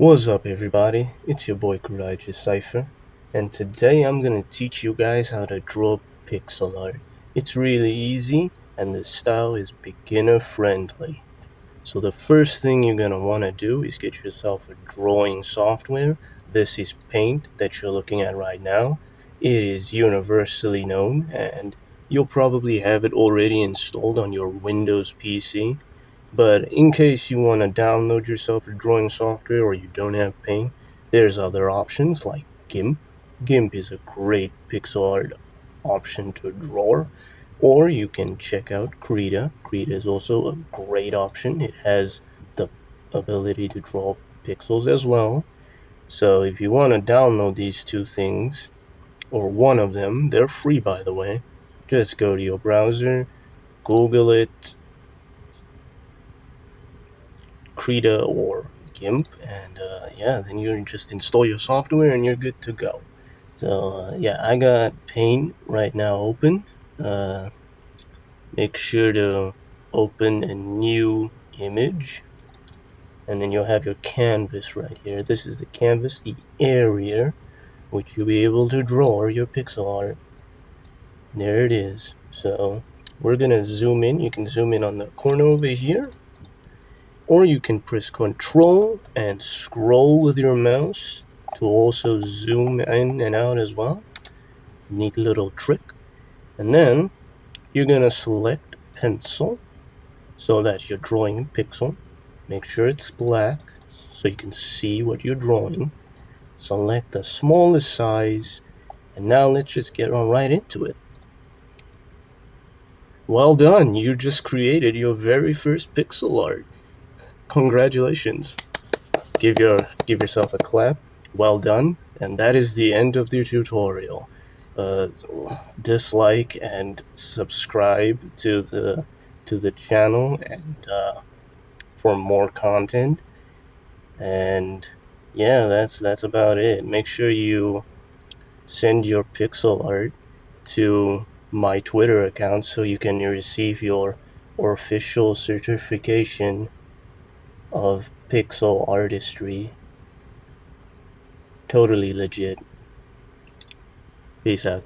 What's up everybody, it's your boy Kurieji Syfer, and today I'm gonna teach you guys how to draw pixel art. It's really easy and the style is beginner friendly. So the first thing you're gonna wanna do is get yourself a drawing software. This is Paint that you're looking at right now. It is universally known and you'll probably have it already installed on your Windows PC. But in case you want to download yourself a drawing software or you don't have Paint, there's other options like GIMP. GIMP is a great pixel art option to draw. Or you can check out Krita. Krita is also a great option. It has the ability to draw pixels as well. So if you want to download these two things, or one of them, they're free by the way, just go to your browser, Google it, Krita or GIMP, and yeah, then you just install your software and you're good to go. So yeah, I got Paint right now open. Make sure to open a new image, and then you'll have your canvas right here. This is the canvas, the area which you'll be able to draw your pixel art. There it is. So we're gonna zoom in. You can zoom in on the corner over here, or you can press Control and scroll with your mouse to also zoom in and out as well. Neat little trick. And then you're gonna select pencil so that you're drawing a pixel. Make sure it's black so you can see what you're drawing. Select the smallest size, and now let's just get on right into it. Well done, you just created your very first pixel art. Congratulations. Give yourself a clap. Well done. And that is the end of the tutorial. Dislike and subscribe to the channel and for more content. And yeah, that's about it. Make sure you send your pixel art to my Twitter account so you can receive your official certification of pixel artistry. Totally legit. Peace out.